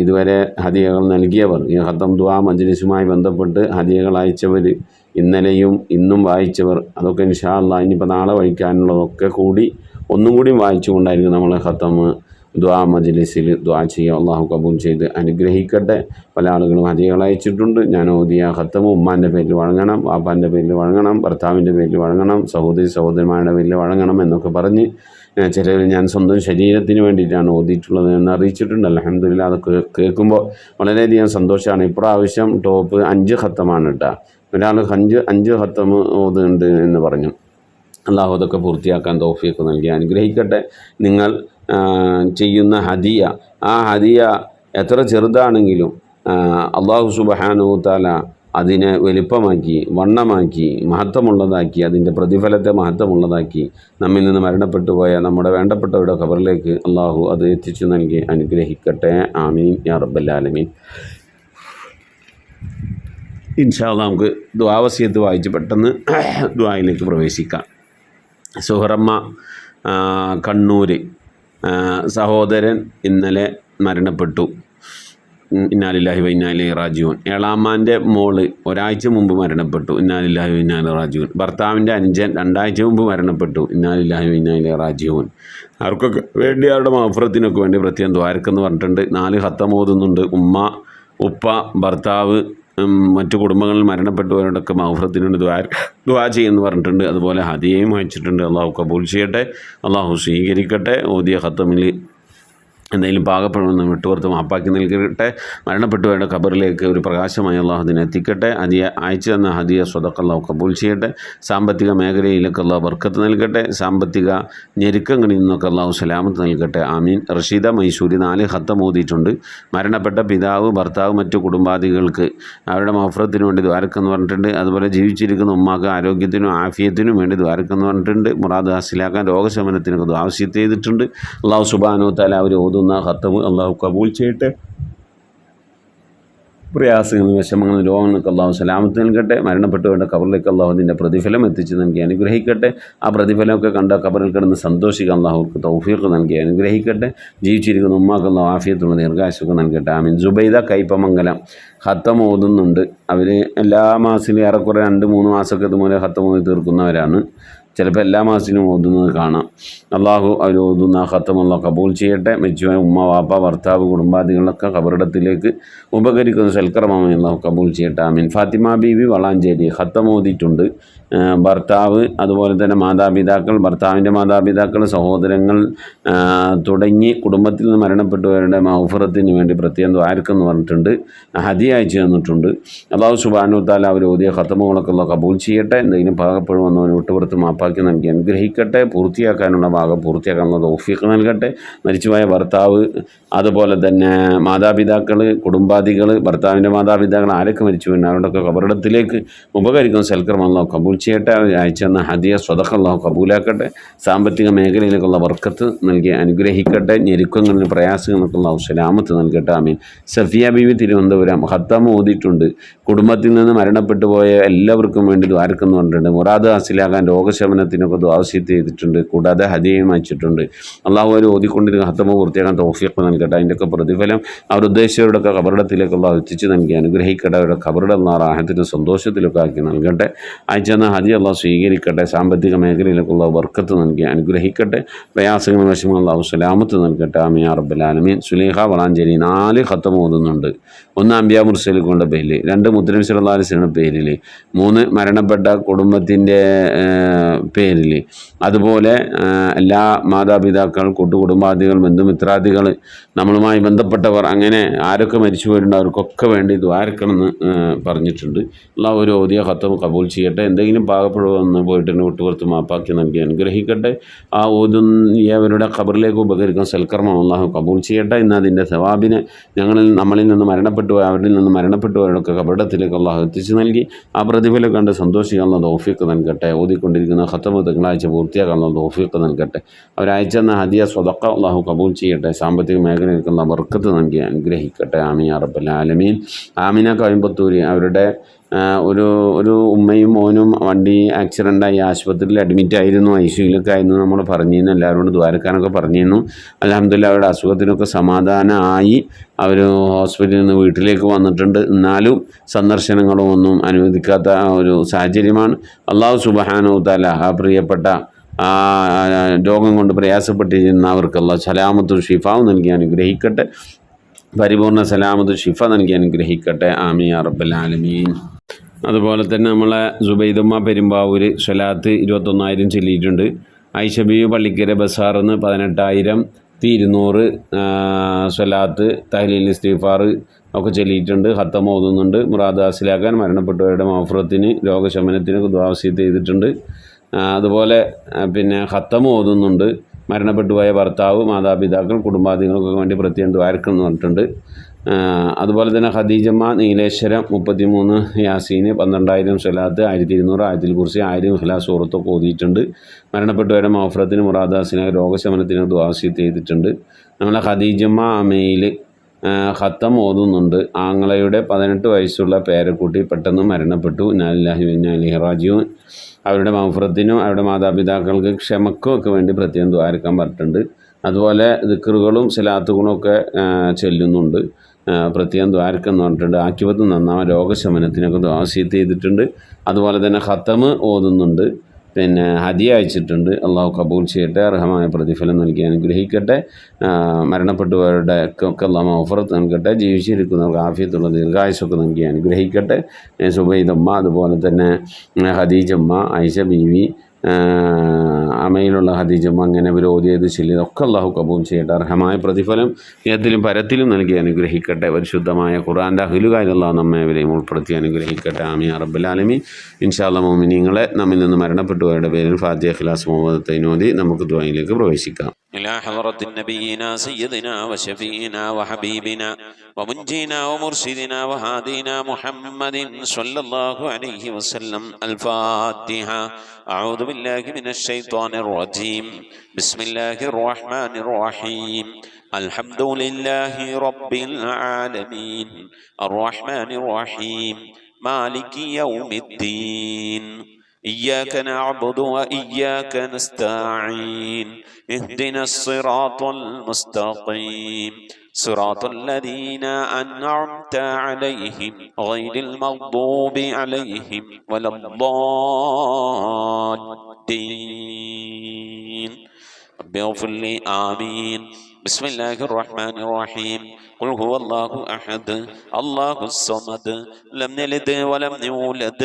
ഇതുവരെ ഹദിയകൾ നൽകിയവർ, ഈ ഖത്തം ദുആ മജ്ലിസുമായി ബന്ധപ്പെട്ട് ഹദിയകൾ അയച്ചവർ, ഇന്നലെയും ഇന്നും വായിച്ചവർ, അതൊക്കെ ഇൻഷാ അല്ലാഹ് ഇനിയിപ്പോൾ നാളെ വായിക്കാനുള്ളതൊക്കെ കൂടി ഒന്നും കൂടി വായിച്ചുകൊണ്ടായിരിക്കും നമ്മൾ ഖത്തം ദുആ മജ്ലിസിൽ ദുആ ചെയ്യുക. അള്ളാഹു കബൂൽ ചെയ്ത് അനുഗ്രഹിക്കട്ടെ. പല ആളുകളും ഹദിയകൾ അയച്ചിട്ടുണ്ട്. ഞാൻ ഓതിയ ഖത്തമ് ഉമ്മാൻ്റെ പേരിൽ വഴങ്ങണം, വാപ്പാൻ്റെ പേരിൽ വഴങ്ങണം, ഭർത്താവിൻ്റെ പേരിൽ വഴങ്ങണം, സഹോദരന്മാരുടെ പേരിൽ വഴങ്ങണം എന്നൊക്കെ പറഞ്ഞ് ചിലർ ഞാൻ സ്വന്തം ശരീരത്തിന് വേണ്ടിയിട്ടാണ് ഓതിയിട്ടുള്ളത് എന്ന് അറിയിച്ചിട്ടുണ്ട്. അൽഹംദുലില്ലാഹ് അതൊക്കെ കേൾക്കുമ്പോൾ വളരെയധികം സന്തോഷമാണ്. ഇപ്രാവശ്യം ടോപ്പ് 5 ഖത്തമാണ് കേട്ടോ. ഒരാൾ 5 ഖത്തം ഓതുന്നുണ്ട് എന്ന് പറഞ്ഞു. അള്ളാഹു അതൊക്കെ പൂർത്തിയാക്കാൻ തൗഫീഖ് നൽകി അനുഗ്രഹിക്കട്ടെ. നിങ്ങൾ ചെയ്യുന്ന ഹദിയ, ആ ഹദിയ എത്ര ചെറുതാണെങ്കിലും അള്ളാഹു സുബ്ഹാനഹു തആല അതിനെ വലിപ്പമാക്കി, വണ്ണമാക്കി, മഹത്വമുള്ളതാക്കി, അതിൻ്റെ പ്രതിഫലത്തെ മഹത്വമുള്ളതാക്കി നമ്മിൽ നിന്ന് മരണപ്പെട്ടു പോയ നമ്മുടെ വേണ്ടപ്പെട്ടവരുടെ ഖബറിലേക്ക് അള്ളാഹു അത് എത്തിച്ചു നൽകി അനുഗ്രഹിക്കട്ടെ. ആമീൻ യാ റബ്ബൽ ആലമീൻ. ഇൻഷാ അല്ലാഹ് നമുക്ക് ദുആ വസിയത്ത് വായിച്ച് പെട്ടെന്ന് ദുആയിലേക്ക് പ്രവേശിക്കാം. സുഹറമ്മ കണ്ണൂർ, സഹോദരൻ ഇന്നലെ മരണപ്പെട്ടു. ഇന്നാലില്ലാഹി വ ഇന്നാ ഇലൈഹി റാജിഊൻ. ഏളാമാൻ്റെ മോള് ഒരാഴ്ച മുമ്പ് മരണപ്പെട്ടു. ഇന്നാലില്ലാഹി വ ഇന്നാ ഇലൈഹി റാജിഊൻ. ഭർത്താവിൻ്റെ അനുജൻ 2 ആഴ്ച മുമ്പ് മരണപ്പെട്ടു. ഇന്നാലില്ലാഹി വ ഇന്നാ ഇലൈഹി റാജിഊൻ. അവർക്കൊക്കെ വേണ്ടി, അവരുടെ മഗ്ഫിറത്തിനൊക്കെ വേണ്ടി പ്രത്യേകം ദ്വാരക്കെന്ന് പറഞ്ഞിട്ടുണ്ട്. 4 ഖത്തം ഓതുന്നുണ്ട്. ഉമ്മ, ഉപ്പ, ഭർത്താവ്, മറ്റു കുടുംബങ്ങളിൽ മരണപ്പെട്ടവരോടൊക്കെ മഗ്ഫിറത്തിന് വേണ്ടി ദുആ ചെയ്യുമെന്ന് പറഞ്ഞിട്ടുണ്ട്. അതുപോലെ ഹദിയയും അയച്ചിട്ടുണ്ട്. അള്ളാഹു കബൂൽ ചെയ്യട്ടെ, അള്ളാഹു സ്വീകരിക്കട്ടെ. ഓതിയ ഖത്തമിൽ എന്തെങ്കിലും പാകപ്പെടുമെന്ന് വിട്ടുപുറത്ത് മാപ്പാക്കി നൽകട്ടെ. മരണപ്പെട്ടവരുടെ ഖബറിലേക്ക് ഒരു പ്രകാശമായി അള്ളാഹു അതിനെ എത്തിക്കട്ടെ. അയച്ചു തന്ന ഹദിയ സ്വതക്ക അള്ളാഹു കബൂൽ ചെയ്യട്ടെ. സാമ്പത്തിക മേഖലയിലൊക്കെ അള്ളാഹു ബർക്കത്ത് നൽകട്ടെ. സാമ്പത്തിക ഞെരുക്കങ്ങളിൽ നിന്നൊക്കെ അള്ളാഹു സലാമത്ത് നൽകട്ടെ. ആമീൻ. റഷീദ മൈസൂരി 4 ഖത്തം ഓതിയിട്ടുണ്ട്. മരണപ്പെട്ട പിതാവ്, ഭർത്താവ്, മറ്റു കുടുംബാദികൾക്ക് അവരുടെ മഗ്ഫിറത്തിന് വേണ്ടി ദ്വാരക്കെന്ന് പറഞ്ഞിട്ടുണ്ട്. അതുപോലെ ജീവിച്ചിരിക്കുന്ന ഉമ്മാക്ക് ആരോഗ്യത്തിനും ആഫിയത്തിനും വേണ്ടി ദ്വാരക്കെന്ന് പറഞ്ഞിട്ടുണ്ട്. മുറാദ് ഹാസിലാക്കാൻ, രോഗശമനത്തിനൊക്കെ ദ്വാവസ്യത്ത് ചെയ്തിട്ടുണ്ട്. അള്ളാഹു സുബ്ഹാനഹു തആല അവർ ഖത്തമ് അള്ളാഹു കബൂൽ ചെയ്യട്ടെ. പ്രയാസങ്ങളും വിഷമങ്ങളും രോഗങ്ങൾക്ക് അള്ളാഹു സലാമത്ത് നൽകട്ടെ. മരണപ്പെട്ടവരുടെ ഖബറിലേക്ക് അള്ളാഹു അതിൻ്റെ പ്രതിഫലം എത്തിച്ച് നൽകി അനുഗ്രഹിക്കട്ടെ. ആ പ്രതിഫലമൊക്കെ കണ്ട ഖബറിൽ കിടന്ന് സന്തോഷിക്കാൻ അള്ളാഹുക്ക് തൗഫീഖ് നൽകി അനുഗ്രഹിക്കട്ടെ. ജീവിച്ചിരിക്കുന്ന ഉമ്മാക്ക് അള്ളാഹു ആഫിയത്തുള്ള ദീർഘായുസ്സൊക്കെ നൽകട്ടെ. ആമീൻ. സുബൈദ കൈപ്പമംഗലം ഖത്തം ഓതുന്നുണ്ട്. അവർ എല്ലാ മാസത്തിലും ഏറെക്കുറെ 2-3 മാസമൊക്കെ ഇതുപോലെ ഖത്തം ഓതി തീർക്കുന്നവരാണ്. ചിലപ്പോൾ എല്ലാ മാസത്തിനും ഓതുന്നത് കാണാം. അള്ളാഹു അവർ ഓതുന്ന ഖത്തം അള്ളാഹു കബൂൽ ചെയ്യട്ടെ. മെച്ചുവായ ഉമ്മ, വാപ്പ, ഭർത്താവ്, കുടുംബാദികളൊക്കെ ഖബറിടത്തിലേക്ക് ഉപകരിക്കുന്ന സൽക്കർമ്മമായി അള്ളാഹു കബൂൽ ചെയ്യട്ടെ. ആമീൻ. ഫാത്തിമ ബീവി വളാഞ്ചേരി ഖത്തം ഓതിയിട്ടുണ്ട്. ഭർത്താവ്, അതുപോലെ തന്നെ മാതാപിതാക്കൾ, ഭർത്താവിൻ്റെ മാതാപിതാക്കൾ, സഹോദരങ്ങൾ തുടങ്ങി കുടുംബത്തിൽ നിന്ന് മരണപ്പെട്ടവരുടെ മഗ്ഫിറത്തിന് വേണ്ടി പ്രത്യേകം ദ്വാരക്കെന്ന് പറഞ്ഞിട്ടുണ്ട്. ഹദിയ അയച്ചു തന്നിട്ടുണ്ട്. അള്ളാഹു സുബ്ഹാനഹു തആല അവർ ഓതിയ ഖത്തമുകളൊക്കെ അള്ളാഹു കബൂൽ ചെയ്യട്ടെ. എന്തെങ്കിലും പാകപ്പെടുമെന്നവന് വിട്ടുപുറത്ത് മാപ്പാക്കി മാപ്പാക്കി നൽകി അനുഗ്രഹിക്കട്ടെ. പൂർത്തിയാക്കാനുള്ള ഭാഗം പൂർത്തിയാക്കാനുള്ള തൗഫീഖ് നൽകട്ടെ. മരിച്ചുപോയ ഭർത്താവ്, അതുപോലെ തന്നെ മാതാപിതാക്കൾ, കുടുംബാദികൾ, ഭർത്താവിൻ്റെ മാതാപിതാക്കൾ ആരൊക്കെ മരിച്ചു വീണ് അവരുടെയൊക്കെ കബറിടത്തിലേക്ക് ഉപകരിക്കുന്ന സൽക്കർമ്മം അല്ലാഹു കബൂൽ ചെയ്യട്ടെ. അയച്ചെന്ന ഹദിയ സ്വതഖ അല്ലാഹു കബൂലാക്കട്ടെ. സാമ്പത്തിക മേഖലയിലേക്കുള്ള ബർക്കത്ത് നൽകി അനുഗ്രഹിക്കട്ടെ. ഞെരുക്കങ്ങളിലും പ്രയാസങ്ങൾക്കുള്ള സലാമത്ത് നൽകട്ടെ. ആമീൻ. സഫിയ ബീവി തിരുവനന്തപുരം ഖത്തം ഓതിയിട്ടുണ്ട്. കുടുംബത്തിൽ നിന്ന് മരണപ്പെട്ടു പോയ എല്ലാവർക്കും വേണ്ടി ദ്വാരക്കെന്ന് പറഞ്ഞിട്ടുണ്ട്. മുറാദ് ഹാസിലാകാൻ രോഗശമനത്തിനൊക്കെ ദ്വാവസ്യത്ത് ചെയ്തിട്ടുണ്ട്. കൂടാതെ ഹദിയയും അയച്ചിട്ടുണ്ട്. അള്ളാഹു അവർ ഓതിക്കൊണ്ടിരുന്ന ഖത്തമ പൂർത്തിയാക്കാൻ തൗഫീഖ് നൽകട്ടെ. അതിൻ്റെയൊക്കെ പ്രതിഫലം അവർ ഉദ്ദേശിച്ചവരുടെയൊക്കെ കബറിടത്തിലേക്കുള്ള എത്തിച്ച് നൽകി അനുഗ്രഹിക്കട്ടെ. അവരുടെ കബറിട റാഹത്തിനും സന്തോഷത്തിലൊക്കെ ആക്കി നൽകട്ടെ. അയച്ചെന്ന ഹദി അള്ളാഹു സ്വീകരിക്കട്ടെ. സാമ്പത്തിക മേഖലയിലേക്കുള്ള ബർക്കത്ത് നൽകി അനുഗ്രഹിക്കട്ടെ. പ്രയാസങ്ങളും വിഷമങ്ങളും അള്ളാഹു സലാമത്ത് നൽകട്ടെ. ആമീൻ യാ റബ്ബൽ ആലമീൻ. സുലൈഖ വളാഞ്ചേരി 4 ഖത്തം ഓതുന്നുണ്ട്. 1 അംബിയാ മുർസലുകളുടെ പേരിൽ, 2 മുത്തനബി സല്ലല്ലാഹു അലൈഹി വസല്ലം പേരിൽ, 3 മരണപ്പെട്ട കുടുംബത്തിൻ്റെ പേരിൽ, അതുപോലെ എല്ലാ മാതാപിതാക്കൾ, കൂട്ടുകുടുംബാദികൾ, ബന്ധുമിത്രാദികൾ, നമ്മളുമായി ബന്ധപ്പെട്ടവർ, അങ്ങനെ ആരൊക്കെ മരിച്ചു പോയിട്ടുണ്ട് അവർക്കൊക്കെ വേണ്ടി ദ്വാരക്കണമെന്ന് പറഞ്ഞിട്ടുണ്ട്. അള്ളാഹു ഒരു ഓതിയ ഖത്തം കബൂൽ ചെയ്യട്ടെ. എന്തെങ്കിലും പാകപ്പെടുവന്ന് പോയിട്ട് വിട്ടുപുറത്ത് മാപ്പാക്കി നൽകി അനുഗ്രഹിക്കട്ടെ. ആ ഓതുന്നവരുടെ ഖബറിലേക്ക് ഉപകരിക്കുന്ന സൽക്കർമ്മം അള്ളാഹു കബൂൽ ചെയ്യട്ടെ. ഇന്ന് അതിൻ്റെ സവാബിനെ നമ്മളിൽ നിന്ന് മരണപ്പെട്ടു പോയ, അവരിൽ നിന്ന് മരണപ്പെട്ടുപോയവരൊക്കെ കബറിടത്തിലേക്ക് അള്ളാഹു എത്തിച്ചു നൽകി ആ പ്രതിഫലം കണ്ട് സന്തോഷിക്കാനുള്ള തൗഫീഖ് നൽകട്ടെ. ഓതിക്കൊണ്ടിരിക്കുന്ന ഖത്തമ് തിങ്കളാഴ്ച പൂർത്തിയാക്കാനുള്ള തൗഫീഖ് നൽകട്ടെ. അവരയച്ചെന്ന ഹദിയ സ്വതഖ അള്ളാഹു കബൂൽ ചെയ്യട്ടെ. സാമ്പത്തിക മേഖലയിലേക്കുള്ള ബർക്കത്ത് നൽകി അനുഗ്രഹിക്കട്ടെ. ആമീൻ യാ റബ്ബൽ ആലമീൻ. ആമിന കോയമ്പത്തൂര് അവരുടെ ഒരു ഉമ്മയും മോനും വണ്ടി ആക്സിഡൻ്റായി ആശുപത്രിയിൽ അഡ്മിറ്റായിരുന്നു. ICUയിലൊക്കെ ആയിരുന്നു. നമ്മൾ പറഞ്ഞിരുന്നു, എല്ലാവരോടും ദ്വാരക്കാനൊക്കെ പറഞ്ഞിരുന്നു. അൽഹംദുലില്ലാഹ് അവരുടെ അസുഖത്തിനൊക്കെ സമാധാനമായി അവർ ഹോസ്പിറ്റലിൽ നിന്ന് വീട്ടിലേക്ക് വന്നിട്ടുണ്ട്. എന്നാലും സന്ദർശനങ്ങളും ഒന്നും അനുവദിക്കാത്ത ഒരു സാഹചര്യമാണ്. അല്ലാഹു സുബ്ഹാനഹു തആല ആ പ്രിയപ്പെട്ട രോഗം കൊണ്ട് പ്രയാസപ്പെട്ടിരുന്നവർക്ക് അല്ലാഹു സലാമത്തും ഷിഫാവും നൽകി അനുഗ്രഹിക്കട്ടെ. പരിപൂർണ്ണ സലാമത്ത് ഷിഫ നൽകി അനുഗ്രഹിക്കട്ടെ. ആമീൻ യാ റബ്ബൽ ആലമീൻ. അതുപോലെ തന്നെ നമ്മളെ സുബൈദുമ്മ പെരുമ്പാവൂർ സ്വലാത്ത് 21,000 ചൊല്ലിയിട്ടുണ്ട്. ഐഷബി പള്ളിക്കര ബസാറിന്ന് 18,000, 200 സ്വലാത്ത്, തഹ്ലീൽ, ഇസ്തിഗ്ഫാർ ഒക്കെ ചൊല്ലിയിട്ടുണ്ട്. ഖത്തം ഓതുന്നുണ്ട്. മുറാദ് ഹാസിലാക്കാൻ, മരണപ്പെട്ടവരുടെ മഗ്ഫിറത്തിന്, രോഗശമനത്തിനൊക്കെ ദുആവസിയത്ത് ചെയ്തിട്ടുണ്ട്. അതുപോലെ പിന്നെ ഖത്തം ഓതുന്നുണ്ട്. മരണപ്പെട്ടു പോയ ഭർത്താവ്, മാതാപിതാക്കൾ, കുടുംബാദികൾക്കൊക്കെ വേണ്ടി പ്രത്യേകം ദ്വാരക്കെന്ന് പറഞ്ഞിട്ടുണ്ട്. അതുപോലെ തന്നെ ഖദീജമ്മ നീലേശ്വരം 33 യാസീന്, 12,000 സ്വലാത്ത്, 1200 ആയത്തുൽ കുർസി, 1000 ഇഖ്ലാസ് സൂറത്തൊക്കെ ഓതിയിട്ടുണ്ട്. മരണപ്പെട്ടവരുടെ മഗ്ഫിറത്തിന്, മുറാദ് ഹാസിന്, രോഗശമനത്തിന് ദുആവസിയത്ത് ചെയ്തിട്ടുണ്ട്. നമ്മളെ ഖദീജമ്മ അമയിൽ ഖത്തം ഓതുന്നുണ്ട്. ആങ്ങളയുടെ 18 വയസ്സുള്ള പേരക്കുട്ടി പെട്ടെന്ന് മരണപ്പെട്ടു. ഇന്നാ ലില്ലാഹി വ ഇന്നാ ഇലൈഹി റാജിഊൻ. അവരുടെ മഗ്ഫിറത്തിനും അവരുടെ മാതാപിതാക്കൾക്ക് ക്ഷമക്കും ഒക്കെ വേണ്ടി പ്രത്യേകം ദ്വാരക്കാൻ പറഞ്ഞിട്ടുണ്ട്. അതുപോലെ ദിക്റുകളും സലാത്തുകളും ഒക്കെ ചൊല്ലുന്നുണ്ട്. പ്രത്യേകം ദ്വാരക്കെന്ന് പറഞ്ഞിട്ടുണ്ട്. ആക്കിവത്ത് നന്നാവാൻ, രോഗശമനത്തിനൊക്കെ ദുആവസിയത്ത് ചെയ്തിട്ടുണ്ട്. അതുപോലെ തന്നെ ഖത്തമ് ഓതുന്നുണ്ട്. പിന്നെ ഹദിയ അയച്ചിട്ടുണ്ട്. അള്ളാഹു കബൂൽ ചെയ്യട്ടെ. അർഹമായ പ്രതിഫലം നൽകി അനുഗ്രഹിക്കട്ടെ. മരണപ്പെട്ടവരുടെ ഒക്കെ അള്ളാഹു മഗ്ഫിറത്ത് നൽകട്ടെ. ജീവിച്ചിരിക്കുന്നവർക്ക് ആഫിയത്തുള്ള ദീർഘായുസ്സൊക്കെ നൽകി അനുഗ്രഹിക്കട്ടെ. സുബൈദമ്മ, അതുപോലെ തന്നെ ഖദീജമ്മ, ഐഷ ബീവി, അമയിലുള്ള ഖദീജമ്മ, അങ്ങനെ ഇവർ ഓതിയത് ചൊല്ലിയതൊക്കെ അള്ളാഹു കബൂൽ ചെയ്യട്ടെ. അർഹമായ പ്രതിഫലം ഏതിലും പരത്തിലും നൽകി അനുഗ്രഹിക്കട്ടെ. പരിശുദ്ധമായ ഖുർആൻ്റെ അഹ്ലുകാരിൽ അള്ളാഹു നമ്മെ ഇവരെയും ഉൾപ്പെടുത്തി അനുഗ്രഹിക്കട്ടെ. ആമീൻ യാ റബ്ബൽ ആലമീൻ. ഇൻഷാ അല്ലാഹ് മുഅ്മിനീങ്ങളെ, നമ്മിൽ നിന്ന് മരണപ്പെട്ടവരുടെ പേരിൽ ഫാത്തിഹ, ഇഖ്ലാസ്, മുഅവ്വദത്തൈൻ ഓതി നമുക്ക് ദുആയിലേക്ക് പ്രവേശിക്കാം. إلى حضرة نبينا سيدنا وشفينا وحبيبنا ومنجينا ومرشدنا وهادينا محمد صلى الله عليه وسلم. الفاتحة. أعوذ بالله من الشيطان الرجيم. بسم الله الرحمن الرحيم. الحمد لله رب العالمين الرحمن الرحيم مالك يوم الدين. إياك نعبد وإياك نستعين. اهدنا الصراط المستقيم صراط الذين أنعمت عليهم غير المغضوب عليهم ولا الضالين. رب اغفر لي. آمين. بسم الله الرحمن الرحيم قل هو الله أحد الله الصمد لم يلد ولم يولد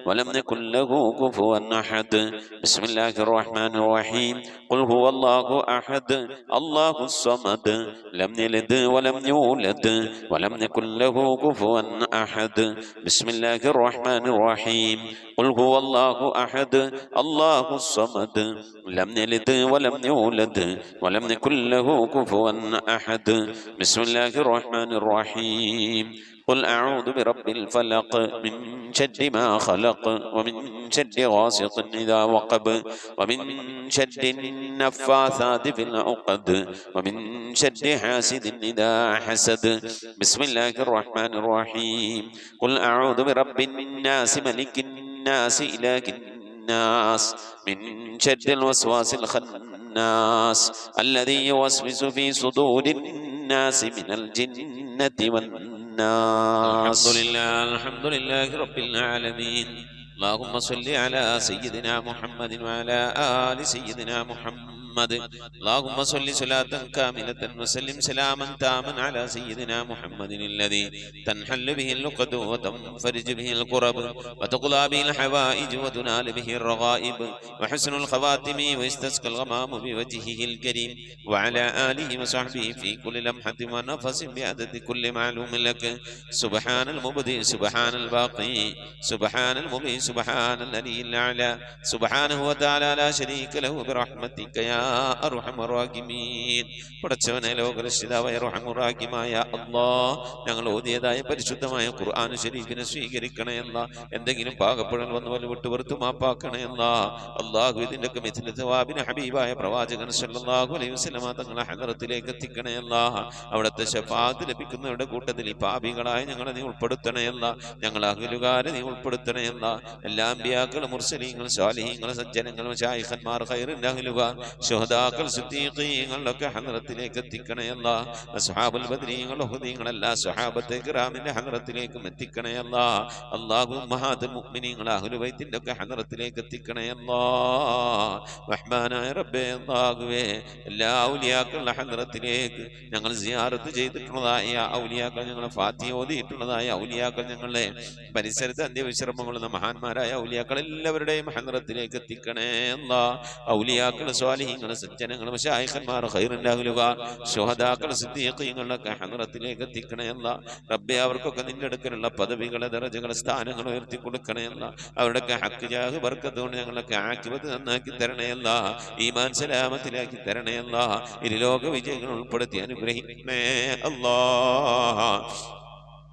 ولم يكن له كفوا أحد بسم الله الرحمن الرحيم قل هو الله أحد الله الصمد لم يلد ولم يولد ولم يكن له كفوا أحد بسم الله الرحمن الرحيم قل هو الله أحد الله الصمد لم يلد ولم يولد ولم يكن له كفوا أحد بسم الله الرحمن الرحيم قل أعوذ برب الفلق من شر ما خلق ومن شر غاسق إذا وقب ومن شر النفاثات في العقد ومن شر حاسد إذا حسد بسم الله الرحمن الرحيم قل أعوذ برب الناس ملك الناس إله الناس من شر الوسواس الخناس الذي يوسوس في صدور الناس من الجنة والناس. الحمد لله رب العالمين. اللهم صل على سيدنا محمد وعلى آل سيدنا محمد. اللهم صل صلاة كاملة وسلم سلاما تاما على سيدنا محمد الذي تنحل به اللقد وتنفرج به الكرب وتقضى به الحوائج وتنال به الرغائب وحسن الخواتم ويستسقى الغمام بوجهه الكريم وعلى آله وصحبه في كل لمحة ونفس بعدد كل معلوم لك. سبحان المبدئ سبحان الباقي سبحان المبين سبحان الذي الأعلى سبحانه وتعالى لا شريك له برحمتك يا അർഹമർ റഹീമീൻ. പടച്ചവനെ ലോകരക്ഷിതാവായ അർഹമർ റഹീമായ അല്ലാഹ്, ഞങ്ങൾ ഓതിയതായ പരിശുദ്ധമായ ഖുർആൻ ശരീഫിനെ സ്വീകരിക്കണേ അല്ലാഹ്. എന്തെങ്കിലും പാകപ്പെടൽ വന്നു പോലെ വിട്ടുപുറത്തു മാപ്പാക്കണേ അല്ലാഹ്. അല്ലാഹു ഇതിൻ്റെയൊക്കെ മിഥ്ല സവാബിന് ഹബീബായ പ്രവാചകൻ സല്ലല്ലാഹു അലൈഹി വസല്ലമ തങ്ങളെ ഹദറത്തിലേക്ക് എത്തിക്കണേ അല്ലാഹ്. അവിടുത്തെ ശഫാഅത്ത് ലഭിക്കുന്നവരുടെ കൂട്ടത്തിൽ ഈ പാപികളായ ഞങ്ങളെ നീ ഉൾപ്പെടുത്തണേ അല്ലാഹ്. ഞങ്ങൾ അഹ്ലുകാരെ നീ ഉൾപ്പെടുത്തണേ അല്ലാഹ്. എല്ലാ അമ്പിയാക്കൾ മുർസലീങ്ങൾ സ്വാലിഹീങ്ങൾ സജ്ജനങ്ങൾ മശായിഖന്മാർ ഖൈറിൻ അഹ്ലുകാർ ശുഹദാക്കൾ സിദ്ദീഖീങ്ങളൊക്കെ ഹദ്റത്തിലേക്ക് എത്തിക്കണേ അല്ലാഹ്. അസ്ഹാബുൽ ബദ്രീങ്ങൾ ഉഹദീങ്ങൾ എല്ലാ സ്വഹാബത്തെ കിറാമിന്റെ ഹദ്റത്തിലേക്കും എത്തിക്കണേ അല്ലാഹ്. അല്ലാഹു ഉമ്മഹാത്തുൽ മുഅ്മിനീങ്ങൾ അഹ്ലു ബൈത്തിന്റെ ഒക്കെ ഹദ്റത്തിലേക്ക് എത്തിക്കണേ അല്ലാഹ്. റഹ്മാനായ റബ്ബേ അല്ലാഹുവേ, എല്ലാ ഔലിയാക്കളുടെ ഹദ്റത്തിലേക്ക് ഞങ്ങൾ സിയാറത്ത് ചെയ്തിട്ടുള്ളതായ ഔലിയാക്കൾ, ഞങ്ങളെ ഫാത്തിഹ ഓതിയിട്ടുള്ളതായ ഔലിയാക്കൾ, ഞങ്ങളുടെ പരിസരത്ത് അന്ത്യവിശ്രമങ്ങളുള്ള മഹാന്മാരായ ഔലിയാക്കൾ എല്ലാവരുടെയും ഹദ്റത്തിലേക്ക് എത്തിക്കണേ അല്ലാഹ്. ഔലിയാക്കൾ സ്വാലിഹീങ്ങൾ സജ്ജനങ്ങൾ മശായിഖന്മാർ ഖൈറിൻ അഹ്ലുകാർ ശുഹദാക്കൾ സിദ്ദീഖീങ്ങളൊക്കെ ഹദ്റത്തിലേക്ക് എത്തിക്കണേ അല്ലാഹ്. റബ്ബേ, അവർക്കൊക്കെ നിന്റെ അടുക്കലുള്ള പദവികളെ ദറജകളെ സ്ഥാനങ്ങൾ ഉയർത്തി കൊടുക്കണേ അല്ലാഹ്. അവരുടെയൊക്കെ ഹഖ് ജാഹ് ബർക്കത്ത് കൊണ്ട് ഞങ്ങളൊക്കെ ആഖിബത്ത് നന്നാക്കി തരണേ അല്ലാഹ്. ഈമാൻ സലാമത്തിലാക്കി തരണേ അല്ലാഹ്. ഇരുലോക വിജയങ്ങൾ ഉൾപ്പെടുത്തി അനുഗ്രഹിക്കണേ അല്ലാഹ്.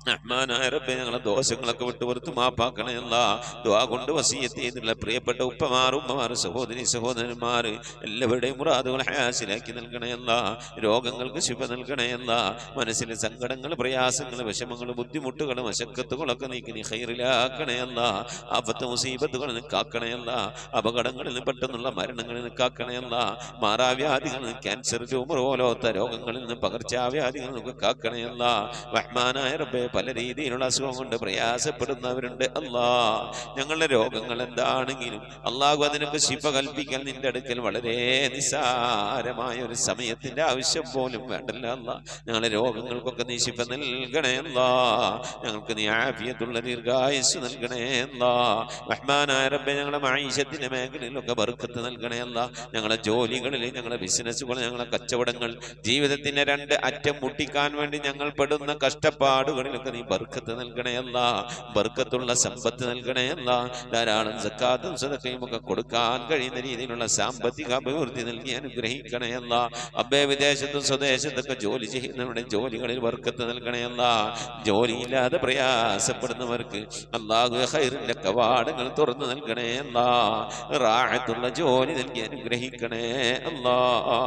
റഹ്മാനായ റബ്ബേ, ഞങ്ങളെ ദോഷങ്ങളൊക്കെ വിട്ടുപുറത്ത് മാപ്പാക്കണേ അല്ലാഹ്. ദുആ കൊണ്ട് വസിയത്ത് ചെയ്തിട്ടുള്ള പ്രിയപ്പെട്ട ഉമ്മമാർ സഹോദരി സഹോദരന്മാർ എല്ലാവരുടെയും മുറാദുകൾ ഹാസിലാക്കി നൽകണേ അല്ലാഹ്. രോഗങ്ങൾക്ക് ശിഫ നൽകണേ അല്ലാഹ്. മനസ്സിലെ സങ്കടങ്ങൾ പ്രയാസങ്ങൾ വിഷമങ്ങൾ ബുദ്ധിമുട്ടുകൾ മശക്കത്തുകളൊക്കെ നീക്കി നീ ഖൈറിലാക്കണേ അല്ലാഹ്. ആഫത്ത് മുസീബത്തുകളിൽ നിന്ന് കാക്കണേ അല്ലാഹ്. അപകടങ്ങളിൽ നിന്ന് പെട്ടെന്നുള്ള മരണങ്ങളിൽ നിന്ന് കാക്കണേ അല്ലാഹ്. മാറാവ്യാധികളിൽ നിന്ന് ക്യാൻസർ ട്യൂമർ പോലത്തെ രോഗങ്ങളിൽ നിന്ന് പകർച്ചാവ്യാധികളിൽ നിന്നൊക്കെ കാക്കണേ അല്ലാഹ്. റഹ്മാനായ റബ്ബേ, പല രീതിയിലുള്ള അസുഖം കൊണ്ട് പ്രയാസപ്പെടുന്നവരുണ്ട് അല്ലാഹ്. ഞങ്ങളുടെ രോഗങ്ങൾ എന്താണെങ്കിലും അല്ലാഹു അതിനൊക്കെ ശിഫ കൽപ്പിക്കാൻ നിന്റെ അടുക്കൽ വളരെ നിസ്സാരമായ ഒരു സമയത്തിന്റെ ആവശ്യം പോലും വേണ്ടല്ല അല്ലാഹ്. ഞങ്ങളുടെ രോഗങ്ങൾക്കൊക്കെ നീ ശിഫ നൽകണേ അല്ലാഹ്. ഞങ്ങൾക്ക് നീ ആഫിയത്തുള്ള ദീർഘായുസ്സ് നൽകണേ അല്ലാഹ്. റഹ്മാനായ റബ്ബേ, ഞങ്ങളുടെ മഈശത്തിന്റെ മേഖലയിലൊക്കെ ബർക്കത്ത് നൽകണേ അല്ലാഹ്. ഞങ്ങളുടെ ജോലികളിൽ, ഞങ്ങളുടെ ബിസിനസ്സുകൾ, ഞങ്ങളുടെ കച്ചവടങ്ങൾ, ജീവിതത്തിന്റെ രണ്ട് അറ്റം മുട്ടിക്കാൻ വേണ്ടി ഞങ്ങൾ പെടുന്ന കഷ്ടപ്പാടുകളിൽ നീ ബർക്കത്ത് നൽകണേ അല്ലാഹ്. ബർക്കത്തുള്ള സമ്പത്ത് നൽകണേ അല്ലാഹ്. ധാരാളം സക്കാത്തും സദഖയും ഒക്കെ കൊടുക്കാൻ കഴിയുന്ന രീതിയിലുള്ള സാമ്പത്തിക അഭിവൃദ്ധി നൽകി അനുഗ്രഹിക്കണേ അല്ലാഹ്. അബ്ബേ, വിദേശത്തും സ്വദേശത്തൊക്കെ ജോലി ചെയ്യുന്നവരുടെ ജോലികളിൽ ബർക്കത്ത് നൽകണേ അല്ലാഹ്. ജോലിയില്ലാതെ പ്രയാസപ്പെടുന്നവർക്ക് അല്ലാഹു ഖൈറിന്റെ കവാടങ്ങൾ തുറന്നു നൽകണേ അല്ലാഹ്. റാഹത്തുള്ള ജോലി നൽകി അനുഗ്രഹിക്കണേ അല്ലാഹ്.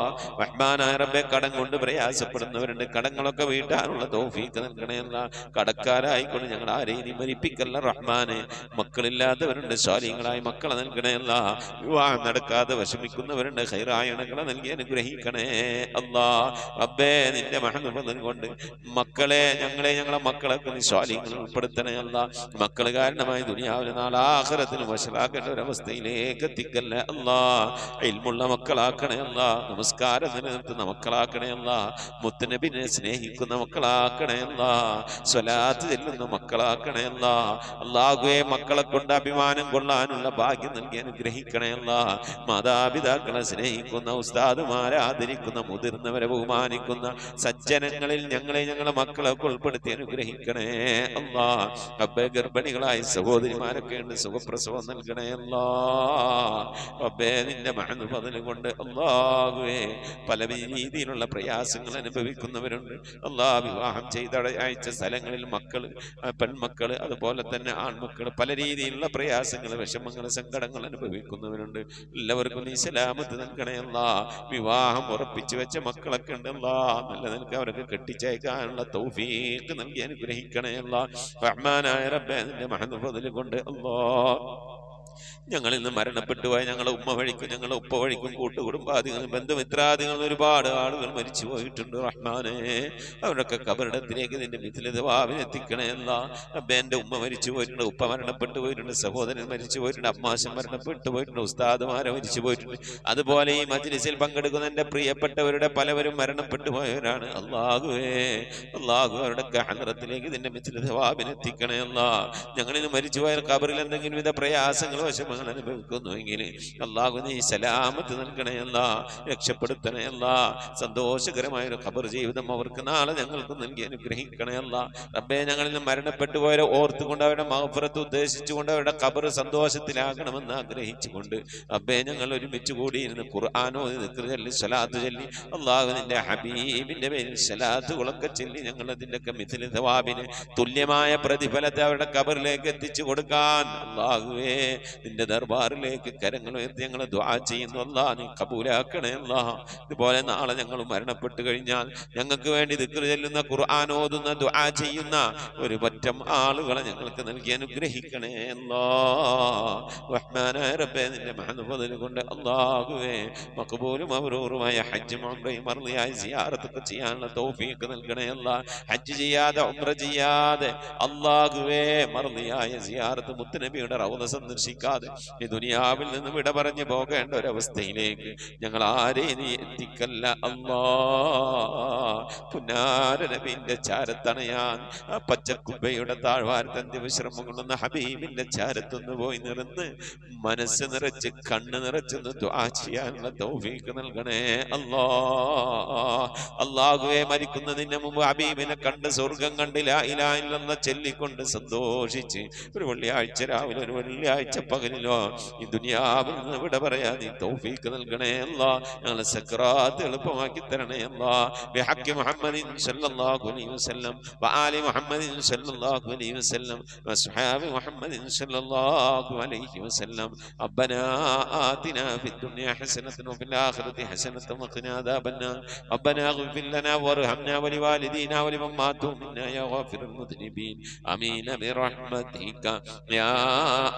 റഹ്മാനായ റബ്ബേ, കടം കൊണ്ട് പ്രയാസപ്പെടുന്നവരുണ്ട്, കടങ്ങളൊക്കെ വീട്ടാനുള്ള തൗഫീഖ് നൽകണേ അല്ലാഹ്. കടക്കാരായിക്കൊണ്ട് ഞങ്ങൾ ആരെയും നീ മരിപ്പിക്കല്ല റഹ്മാനെ. മക്കളില്ലാത്തവരുണ്ട്, സ്വാലിഹീങ്ങളായ മക്കളെ നൽകണേ അല്ലാ. വിവാഹം നടക്കാതെ വിഷമിക്കുന്നവരുണ്ട്, ഖൈറായ ഇണകളെ നൽകി അനുഗ്രഹിക്കണേ അല്ലാ. റബ്ബേ നിന്റെ മഹത്വം കൊണ്ട് മക്കളെ ഞങ്ങളെ മക്കളൊക്കെ നീ സ്വാലിഹീങ്ങളിൽ ഉൾപ്പെടുത്തണേ അല്ലാ. മക്കൾ കാരണമായി ദുനിയാവിലെ നാളെ ആഖിറത്തിന് വശലാക്കേണ്ട ഒരവസ്ഥയിലേക്ക് എത്തിക്കല്ലേ അല്ലാ. ഇൽമുള്ള മക്കളാക്കണേ അല്ലാ. നമസ്കാരം നിലനിർത്തുന്ന മക്കളാക്കണേ അല്ലാ. മുത്തുനബിനെ സ്നേഹിക്കുന്ന മക്കളാക്കണേ അല്ലാ. സ്വലാത്ത് ചെല്ലുന്ന മക്കളാക്കണേ അല്ലാ. അല്ലാഹുവേ മക്കളെ കൊണ്ട് അഭിമാനം കൊള്ളാനുള്ള ഭാഗ്യം നൽകി അനുഗ്രഹിക്കണേ അല്ലാ. മാതാപിതാക്കളെ സ്നേഹിക്കുന്ന, ഉസ്താദുമാരെ ആദരിക്കുന്ന, മുതിർന്നവരെ ബഹുമാനിക്കുന്ന സജ്ജനങ്ങളിൽ ഞങ്ങളെ മക്കളൊക്കെ ഉൾപ്പെടുത്തി അനുഗ്രഹിക്കണേ അല്ലാ. റബ്ബേ ഗർഭിണികളായ സഹോദരിമാരൊക്കെ ഉണ്ട്, സുഖപ്രസവം നൽകണേ അല്ലാ. റബ്ബേ നിന്റെ മഹത്വം കൊണ്ട് അല്ലാഹുവേ പല രീതിയിലുള്ള പ്രയാസങ്ങൾ അനുഭവിക്കുന്നവരുണ്ട് അല്ലാ. വിവാഹം ചെയ്ത അയച്ച സ്ഥലങ്ങളിൽ മക്കൾ, പെൺമക്കൾ, അതുപോലെ തന്നെ ആൺമക്കൾ പല രീതിയിലുള്ള പ്രയാസങ്ങൾ, വിഷമങ്ങൾ, സങ്കടങ്ങൾ അനുഭവിക്കുന്നവരുണ്ട്. എല്ലാവർക്കും നീ സലാമത്ത് നൽകണേ അല്ലാ. വിവാഹം ഉറപ്പിച്ചു വെച്ച മക്കളൊക്കെ ഉണ്ടല്ലാ, നല്ല നിനക്ക് അവർക്ക് കെട്ടിച്ചയക്കാനുള്ള തൗഫീഖ് നൽകി അനുഗ്രഹിക്കണേ അല്ലാ. റഹ്മാനായ റബ്ബേ നിന്റെ മഹത്വം കൊണ്ട് അല്ലാ ഞങ്ങളിൽ നിന്ന് മരണപ്പെട്ടു പോയ ഞങ്ങളെ ഉമ്മ വഴിക്കും ഞങ്ങളെ ഉപ്പ വഴിക്കും കൂട്ടുകുടുംബാദികളും ബന്ധുമിത്രാദികളും ഒരുപാട് ആളുകൾ മരിച്ചു പോയിട്ടുണ്ട് റഹ്മാനെ. അവരൊക്കെ കബറിടത്തിലേക്ക് നിന്റെ മിഥിലതവാവിനെത്തിക്കണേ അല്ലാ. റബ്ബേ എൻ്റെ ഉമ്മ മരിച്ചു പോയിട്ടുണ്ട്, ഉപ്പ മരണപ്പെട്ടു പോയിട്ടുണ്ട്, സഹോദരൻ മരിച്ചു പോയിട്ടുണ്ട്, അമ്മാശൻ മരണപ്പെട്ടു പോയിട്ടുണ്ട്, ഉസ്താദുമാരെ മരിച്ചു പോയിട്ടുണ്ട്. അതുപോലെ ഈ മജ്ലിസിൽ പങ്കെടുക്കുന്ന എൻ്റെ പ്രിയപ്പെട്ടവരുടെ പലവരും മരണപ്പെട്ടു പോയവരാണ്. അല്ലാഹുവേ അവരുടെ ഹദ്റത്തിലേക്ക് നിന്റെ മിഥിലതവാവിനെത്തിക്കണേ അല്ലാ. ഞങ്ങളിൽ മരിച്ചു പോയ കബറിൽ എന്തെങ്കിലും വിധ പ്രയാസങ്ങൾ വിഷമങ്ങൾ അനുഭവിക്കുന്നുവെങ്കിൽ അല്ലാഹു നീ സലാമത്ത് നൽകണേ അല്ലാ, രക്ഷപ്പെടുത്തണേ അല്ലാ. സന്തോഷകരമായ ഒരു ഖബർ ജീവിതം അവർക്ക് നാളെ ഞങ്ങൾക്ക് നൽകി അനുഗ്രഹിക്കണേ അല്ലാ. റബ്ബേ ഞങ്ങളിൽ നിന്ന് മരണപ്പെട്ടു പോയവരെ ഓർത്തുകൊണ്ട് അവരുടെ മഗ്ഫിറത്ത് ഉദ്ദേശിച്ചുകൊണ്ട് അവരുടെ ഖബർ സന്തോഷത്തിലാകണമെന്ന് ആഗ്രഹിച്ചുകൊണ്ട് റബ്ബേ ഞങ്ങൾ ഒരുമിച്ച് കൂടിയിരുന്ന് ഖുർആനോ ദിക്ർ ചൊല്ലി സ്വലാത്ത് ചൊല്ലി അല്ലാഹു നിന്റെ ഹബീബിന്റെ പേരിൽ സ്വലാത്തുകളൊക്കെ ചൊല്ലി ഞങ്ങൾ അതിൻ്റെയൊക്കെ മിഥില സവാബിന് തുല്യമായ പ്രതിഫലത്തെ അവരുടെ ഖബറിലേക്ക് എത്തിച്ചു കൊടുക്കാൻ അല്ലാഹുവേ നിന്റെ ദർബാറിലേക്ക് കരങ്ങൾ ഉയർത്തി ഞങ്ങൾ ദുആ ചെയ്യുന്നു അല്ലാ. നീ കബൂലാക്കണേ അല്ലാ. ഇതുപോലെ നാളെ ഞങ്ങൾ മരണപ്പെട്ടു കഴിഞ്ഞാൽ ഞങ്ങൾക്ക് വേണ്ടി ദിക്ർ ചൊല്ലുന്ന, ഖുർആൻ ഓതുന്ന, ദുആ ചെയ്യുന്ന ഒരു പറ്റം ആളുകളെ ഞങ്ങൾക്ക് നൽകി അനുഗ്രഹിക്കണേ അല്ലാ. റഹ്മാനായ റബ്ബേ നിന്റെ മഹത്വം കൊണ്ട് അല്ലാഹുവേ മഖബൂലും മബ്റൂറുമായ ഹജ്ജും ഉംറയും മർളിയായ സിയാറത്തൊക്കെ ചെയ്യാനുള്ള തൗഫീഖ് നൽകണേ അല്ലാ. ഹജ്ജ് ചെയ്യാതെ ഉംറ ചെയ്യാതെ അല്ലാഹുവേ മർളിയായ സിയാറത്ത് മുത്തുനബിയുടെ റൗള സന്ദർശിക്കാതെ ഈ ദുനിയാവിൽ നിന്ന് വിട പറഞ്ഞു പോകേണ്ട ഒരവസ്ഥയിലേക്ക് ഞങ്ങൾ ആരെയും നീ എത്തിക്കല്ല അല്ലാ. പുന്നാര നബിന്റെ ചാരത്തണയാൻ ആ പച്ചക്കുബയുടെ താഴ്വാരത്തന്ത്യ വിശ്രമം കൊള്ളുന്ന ഹബീബിന്റെ ചാരത്തൊന്ന് പോയി നിറന്ന് മനസ്സ് നിറച്ച് കണ്ണ് നിറച്ചൊന്ന് ദുആ ചെയ്യാനുള്ള തൗഫീഖ് നൽകണേ അല്ലാ. അല്ലാഹുവേ മരിക്കുന്നതിന് മുമ്പ് ഹബീബിനെ കണ്ട് സ്വർഗം കണ്ട് ലാ ഇലാഹ ഇല്ലല്ലാഹ് ചൊല്ലിക്കൊണ്ട് സന്തോഷിച്ച് ഒരു വെള്ളിയാഴ്ച രാവിലെ ഒരു വെള്ളിയാഴ്ച പകലിലോ ഈ ദുനിയാവിൽ നിന്ന് വിട പറയാ നീ തൗഫീഖ് നൽകണേ അല്ലാ. ഞങ്ങളെ സക്രാത്ത് എളുപ്പമാക്കി തരണേ അല്ലാ. ബിഹഖി മുഹമ്മദിൻ സല്ലല്ലാഹു അലൈഹി വസല്ലം വആലി മുഹമ്മദിൻ സല്ലല്ലാഹു അലൈഹി വസല്ലം വസ്ഹാബി മുഹമ്മദിൻ സല്ലല്ലാഹു അലൈഹി വസല്ലം. റബ്ബനാ ആതിനാ ഫിദ് ദുനിയ ഹസനതൻ വഫിൽ ആഖിറതി ഹസനതൻ വഖിനാ അദാബന്നാർ. റബ്ബനാ ഇഗ്ഫിർ ലനാ വർഹംനാ വലിവാലിദീനാ വലിമൻ മാതു മിന്നാ യാ ഗാഫിറുൽ മുദ്നിബീൻ. ആമീൻ ബിറഹ്മതിക യാ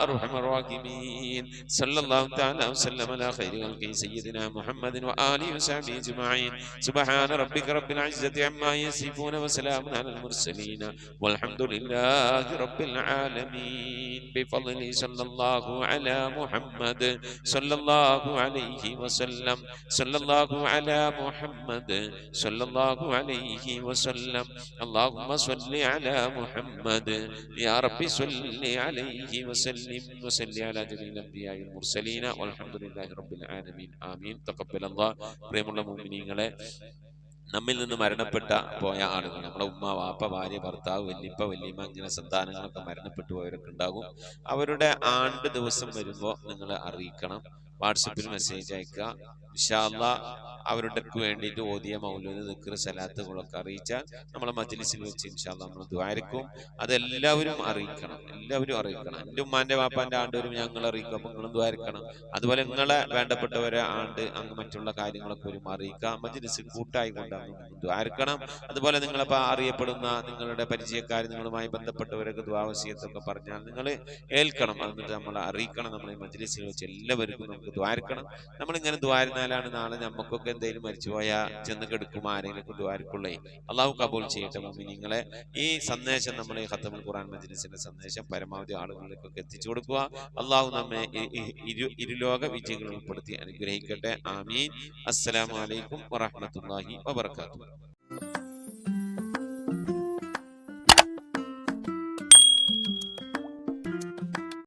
അർഹമർ റഹീമീൻ. സല്ലല്ലാഹു തആല വസല്ലം അലാ ഖൈരി ഖൽഖി സയ്യിദിനാ മുഹമ്മദിൻ വആലിഹി വസഹ്ബിഹി അജ്മഈൻ. സുബ്ഹാന റബ്ബിക റബ്ബിൽ ഇസ്സതി അമ്മാ യസിഫൂന വസലാമുൻ അലൽ മുർസലീൻ വൽഹംദുലില്ലാഹി റബ്ബിൽ ആലമീൻ. ബിഫദ്ലി സല്ലല്ലാഹു അലാ മുഹമ്മദ് സല്ലല്ലാഹു അലൈഹി വസല്ലം. സല്ലല്ലാഹു അലാ മുഹമ്മദ് സല്ലല്ലാഹു അലൈഹി വസല്ലം. അല്ലാഹുമ്മ സ്വല്ലി അലാ മുഹമ്മദ് യാ റബ്ബി സ്വല്ലി അലൈഹി വസല്ലിം വസല്ലി അലാ ജമീഇൽ അംബിയാഇൽ മുർസലീന വൽഹംദുലില്ലാഹി റബ്ബിൽ ആലമീൻ. ആമീൻ. തഖബ്ബലല്ലാഹ്. പ്രിയമുള്ള മുഅ്മിനീങ്ങളെ, നമ്മിൽ നിന്ന് മരണപ്പെട്ട പോയ ആളുകൾ, നമ്മുടെ ഉമ്മ, വാപ്പ, ഭാര്യ, ഭർത്താവ്, വല്ലിപ്പ, വല്ലിമ്മ, ഇങ്ങനെ സന്താനങ്ങളൊക്കെ മരണപ്പെട്ടു പോയവരൊക്കെ ഉണ്ടാകും. അവരുടെ ആണ്ട് ദിവസം വരുമ്പോൾ നിങ്ങൾ അറിയിക്കണം. വാട്സപ്പിൽ മെസ്സേജ് അയക്കുക. ഇൻഷാ അല്ലാഹ് അവരുടെക്ക് വേണ്ടിയിട്ട് ഓതിയ മൗലൂദ് ദിക്ർ സലാത്തുകളൊക്കെ അറിയിച്ചാൽ നമ്മളെ മജ്ലിസിൽ വെച്ച് ഇൻഷാ അല്ലാഹ് നമ്മൾ ദുആരിക്കും. അതെല്ലാവരും അറിയിക്കണം, എല്ലാവരും അറിയിക്കണം. എൻ്റെ ഉമ്മാന്റെ വാപ്പാന്റെ ആണ്ട് വരും ഞങ്ങൾ അറിയിക്കും, അപ്പൊ നിങ്ങളും ദുആരിക്കണം. അതുപോലെ നിങ്ങളെ വേണ്ടപ്പെട്ടവരെ ആണ്ട് അങ്ങ് മറ്റുള്ള കാര്യങ്ങളൊക്കെ വരും അറിയിക്കുക. മജ്ലിസിൽ കൂട്ടായി കൊണ്ടാണ് ദുആരിക്കണം. അതുപോലെ നിങ്ങളിപ്പോൾ അറിയപ്പെടുന്ന നിങ്ങളുടെ പരിചയക്കാർ, നിങ്ങളുമായി ബന്ധപ്പെട്ടവരൊക്കെ ദുആവസിയത്തൊക്കെ പറഞ്ഞാൽ നിങ്ങൾ ഏൽക്കണം. എന്നിട്ട് നമ്മളെ അറിയിക്കണം. നമ്മൾ ഈ മജ്ലിസിൽ വെച്ച് എല്ലാവർക്കും നമുക്ക് ദ്വാരിക്കണം. നമ്മളിങ്ങനെ ദ്വാരുന്നാലാണ് നാളെ നമുക്കൊക്കെ എന്തെങ്കിലും മരിച്ചുപോയാൽ ചെന്ന് കെടുക്കും ആരെങ്കിലും ദ്വാരക്കുള്ളേ. അള്ളാഹു കബൂൽ ചെയ്യട്ടെ. മുഅ്മിനീങ്ങളെ, ഈ സന്ദേശം നമ്മൾ ഈ ഖത്തമുൽ ഖുർആൻ മജ്ലിസിന്റെ സന്ദേശം പരമാവധി ആളുകളിലേക്കൊക്കെ എത്തിച്ചു കൊടുക്കുക. അള്ളാഹു നമ്മെ ഇരുലോക വിജയികൾ ഉൾപ്പെടുത്തി അനുഗ്രഹിക്കട്ടെ. ആമീൻ. അസ്സലാമു അലൈക്കും വറഹ്മത്തുള്ളാഹി വബറകാതുഹു.